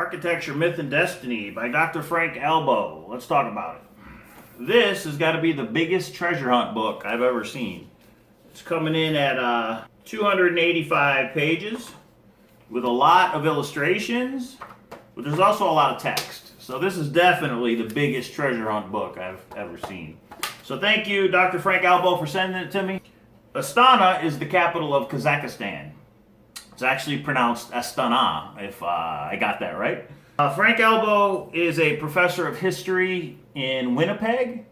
Architecture, Myth, and Destiny by Dr. Frank Albo. Let's talk about it. This has got to be the biggest treasure hunt book I've ever seen. It's coming in at 285 pages with a lot of illustrations, but there's also a lot of text. So this is definitely the biggest treasure hunt book I've ever seen. So thank you, Dr. Frank Albo, for sending it to me. Astana is the capital of Kazakhstan. It's actually pronounced Astana, if I got that right. Frank Albo is a professor of history in Winnipeg.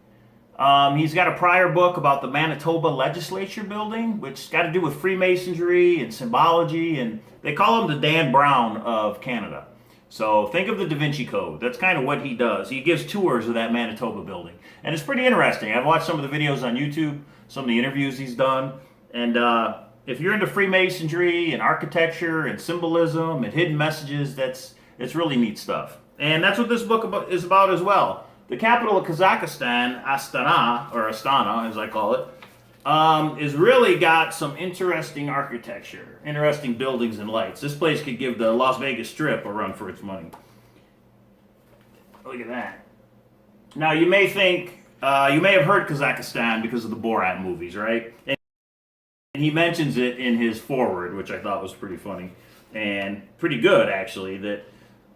He's got a prior book about the Manitoba Legislature building, which has got to do with Freemasonry and symbology, and they call him the Dan Brown of Canada. So think of the Da Vinci Code. That's kind of what he does. He gives tours of that Manitoba building, and it's pretty interesting. I've watched some of the videos on YouTube, some of the interviews he's done, and if you're into Freemasonry and architecture and symbolism and hidden messages, it's really neat stuff. And that's what this book is about as well. The capital of Kazakhstan, Astana, or Astana as I call it, is really got some interesting architecture, interesting buildings and lights. This place could give the Las Vegas Strip a run for its money. Look at that. Now you may think, you may have heard Kazakhstan because of the Borat movies, right? And he mentions it in his foreword, which I thought was pretty funny and pretty good, actually, that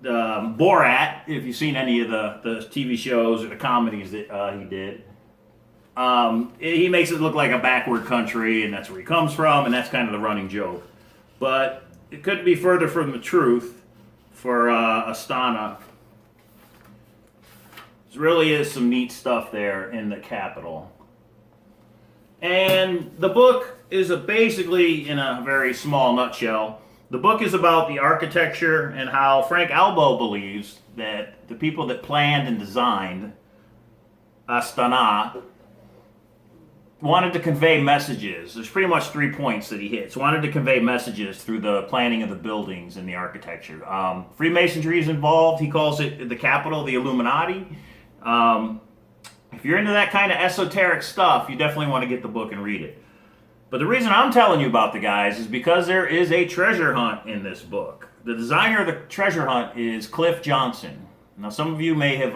Borat, if you've seen any of the TV shows or the comedies that he did, he makes it look like a backward country, and that's where he comes from, and that's kind of the running joke. But it couldn't be further from the truth for Astana. There really is some neat stuff there in the capital. And the book is basically, in a very small nutshell, the book is about the architecture and how Frank Albo believes that the people that planned and designed Astana wanted to convey messages. There's pretty much 3 points that he hits. Wanted to convey messages through the planning of the buildings and the architecture. Freemasonry is involved. He calls it the capital of the Illuminati. If you're into that kind of esoteric stuff, you definitely want to get the book and read it. But the reason I'm telling you about the guys is because there is a treasure hunt in this book. The designer of the treasure hunt is Cliff Johnson. Now, some of you may have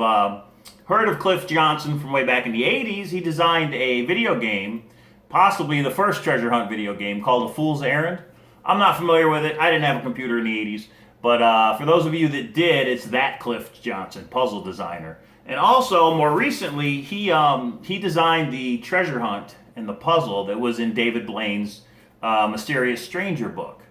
heard of Cliff Johnson from way back in the 80s. He designed a video game, possibly the first treasure hunt video game, called A Fool's Errand. I'm not familiar with it. I didn't have a computer in the 80s. But for those of you that did, it's that Cliff Johnson, puzzle designer. And also, more recently, he designed the treasure hunt and the puzzle that was in David Blaine's Mysterious Stranger book.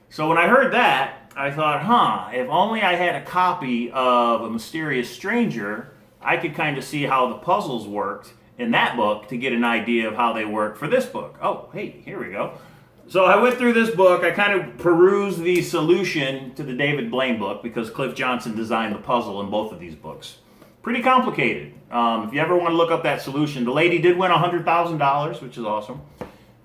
So when I heard that, I thought, if only I had a copy of A Mysterious Stranger, I could kind of see how the puzzles worked in that book to get an idea of how they work for this book. Oh, hey, here we go. So I went through this book. I kind of perused the solution to the David Blaine book because Cliff Johnson designed the puzzle in both of these books. Pretty complicated. If you ever want to look up that solution, the lady did win $100,000, which is awesome.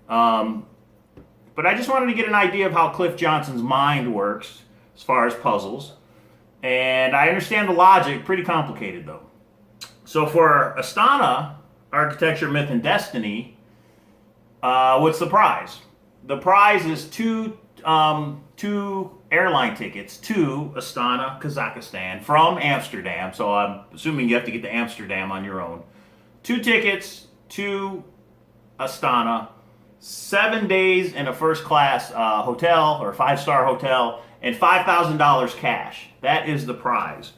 But I just wanted to get an idea of how Cliff Johnson's mind works as far as puzzles. And I understand the logic, pretty complicated though. So for Astana, Architecture, Myth, and Destiny, what's the prize? The prize is two airline tickets to Astana, Kazakhstan from Amsterdam. So I'm assuming you have to get to Amsterdam on your own. 2 tickets to Astana, 7 days in a first class hotel or 5-star hotel, and $5,000 cash. That is the prize.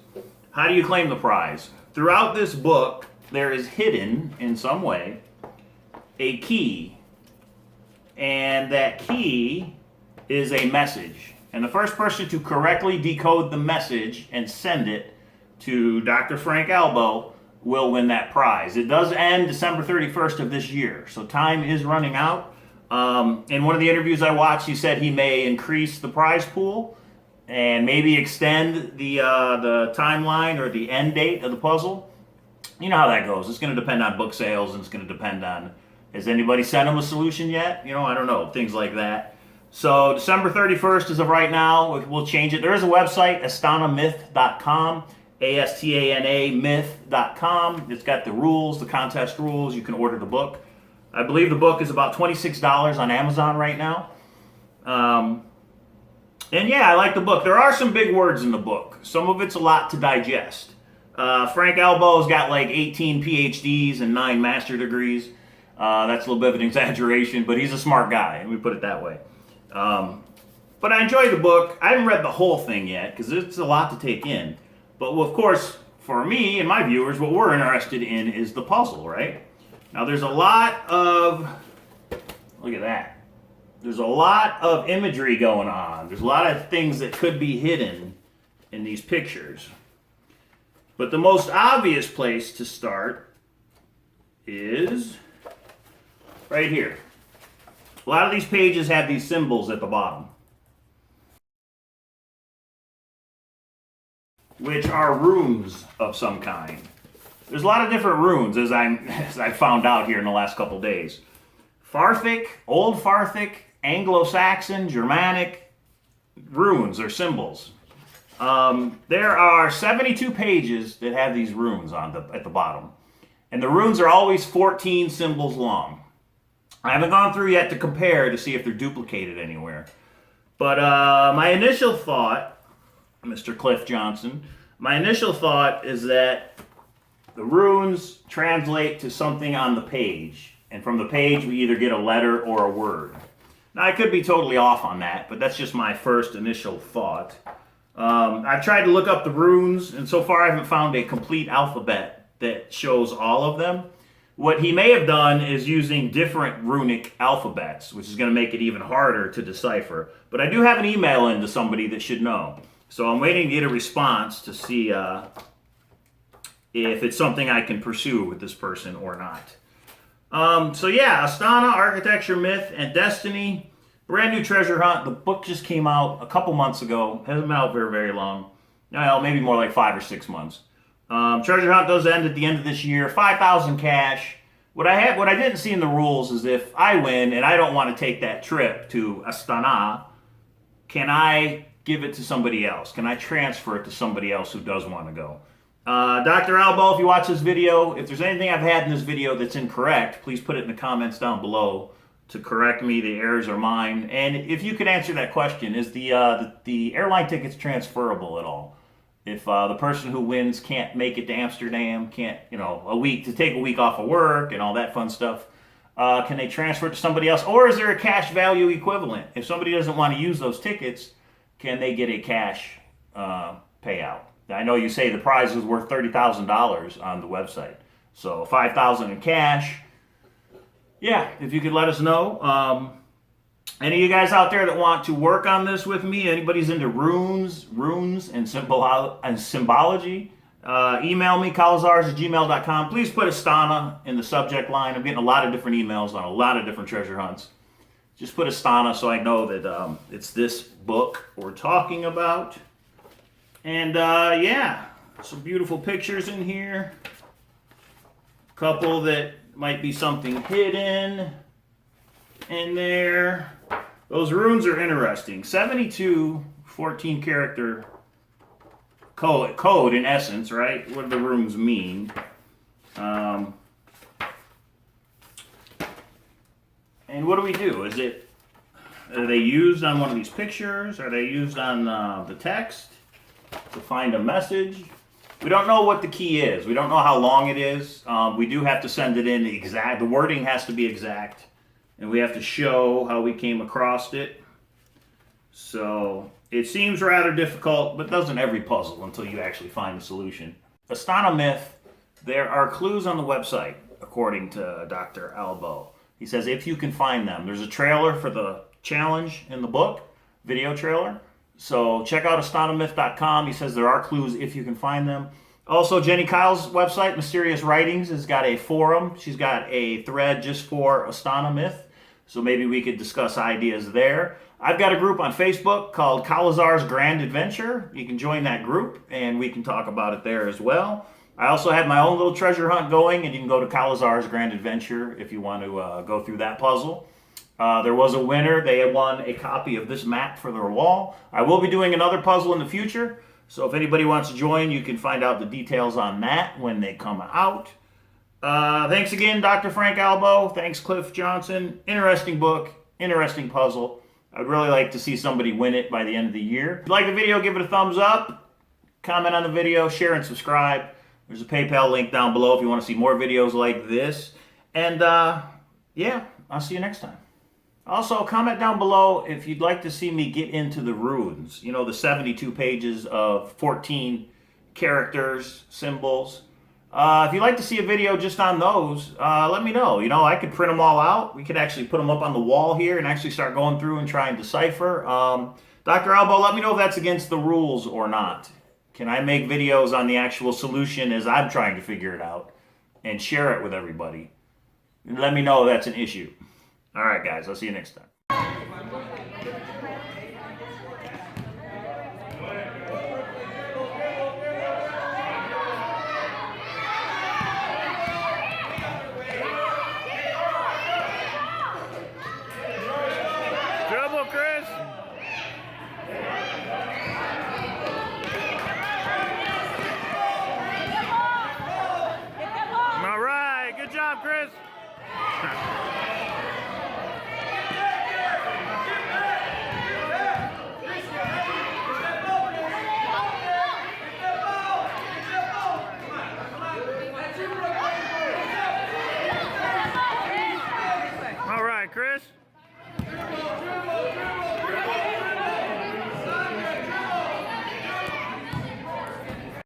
How do you claim the prize? Throughout this book, there is hidden in some way a key. And that key is a message. And the first person to correctly decode the message and send it to Dr. Frank Albo will win that prize. It does end December 31st of this year, so time is running out. In one of the interviews I watched, he said he may increase the prize pool and maybe extend the timeline or the end date of the puzzle. You know how that goes. It's going to depend on book sales, and it's going to depend on, has anybody sent him a solution yet? I don't know, things like that. So December 31st as of right now. We'll change it. There is a website, astanamyth.com, A-S-T-A-N-A myth.com. It's got the rules, the contest rules. You can order the book. I believe the book is about $26 on Amazon right now. And yeah, I like the book. There are some big words in the book. Some of it's a lot to digest. Frank Albo's got like 18 PhDs and 9 master degrees. That's a little bit of an exaggeration, but he's a smart guy, and we put it that way. But I enjoyed the book. I haven't read the whole thing yet because it's a lot to take in. But of course, for me and my viewers, what we're interested in is the puzzle, right? Now, there's a lot of, look at that. There's a lot of imagery going on. There's a lot of things that could be hidden in these pictures. But the most obvious place to start is right here. A lot of these pages have these symbols at the bottom, which are runes of some kind. There's a lot of different runes, as I found out here in the last couple days. Farthic, Old Farthic, Anglo-Saxon, Germanic runes or symbols. There are 72 pages that have these runes at the bottom. And the runes are always 14 symbols long. I haven't gone through yet to compare to see if they're duplicated anywhere. But my initial thought, Mr. Cliff Johnson, my initial thought is that the runes translate to something on the page. And from the page, we either get a letter or a word. Now, I could be totally off on that, but that's just my first initial thought. I've tried to look up the runes, and so far I haven't found a complete alphabet that shows all of them. What he may have done is using different runic alphabets, which is going to make it even harder to decipher. But I do have an email in to somebody that should know. So I'm waiting to get a response to see if it's something I can pursue with this person or not. So yeah, Astana, Architecture, Myth, and Destiny. Brand new treasure hunt. The book just came out a couple months ago. Hasn't been out very, very long. Well, maybe more like 5 or 6 months. Treasure hunt does end at the end of this year. 5,000 cash. What I didn't see in the rules is if I win and I don't want to take that trip to Astana, can I give it to somebody else? Can I transfer it to somebody else who does want to go? Dr. Albo, if you watch this video, if there's anything I've had in this video that's incorrect, please put it in the comments down below to correct me. The errors are mine. And if you could answer that question, is the airline tickets transferable at all? If the person who wins can't make it to Amsterdam, can't, take a week off of work and all that fun stuff, can they transfer it to somebody else? Or is there a cash value equivalent? If somebody doesn't want to use those tickets, can they get a cash payout? I know you say the prize is worth $30,000 on the website. So $5,000 in cash. Yeah, if you could let us know. Any of you guys out there that want to work on this with me, anybody's into runes and symbology, email me, cowlazars@gmail.com. Please put Astana in the subject line. I'm getting a lot of different emails on a lot of different treasure hunts. Just put Astana so I know that it's this book we're talking about. And yeah, some beautiful pictures in here. A couple that might be something hidden in there. Those runes are interesting. 72 14 character code in essence, right? What do the runes mean? And what do we do? Are they used on one of these pictures? Are they used on the text to find a message? We don't know what the key is. We don't know how long it is. We do have to send it in exact. The wording has to be exact. And we have to show how we came across it. So it seems rather difficult, but doesn't every puzzle until you actually find the solution. Astana Myth, there are clues on the website, according to Dr. Albo. He says if you can find them. There's a trailer for the challenge in the book, video trailer. So check out astanamyth.com. He says there are clues if you can find them. Also, Jenny Kyle's website, Mysterious Writings, has got a forum. She's got a thread just for Astana Myth. So maybe we could discuss ideas there. I've got a group on Facebook called Cowlazars Grand Adventure. You can join that group and we can talk about it there as well. I also have my own little treasure hunt going, and you can go to Cowlazars Grand Adventure if you want to go through that puzzle. There was a winner. They had won a copy of this map for their wall. I will be doing another puzzle in the future. So if anybody wants to join, you can find out the details on that when they come out. Thanks again, Dr. Frank Albo. Thanks, Cliff Johnson. Interesting book, interesting puzzle. I'd really like to see somebody win it by the end of the year. If you like the video, give it a thumbs up, comment on the video, share and subscribe. There's a PayPal link down below if you want to see more videos like this. And yeah, I'll see you next time. Also, comment down below if you'd like to see me get into the runes. You know, the 72 pages of 14 characters, symbols. If you'd like to see a video just on those, let me know. You know, I could print them all out. We could actually put them up on the wall here and actually start going through and try and decipher. Dr. Elbow, let me know if that's against the rules or not. Can I make videos on the actual solution as I'm trying to figure it out and share it with everybody? Let me know if that's an issue. All right, guys, I'll see you next time. Trouble, Chris. All right, good job, Chris.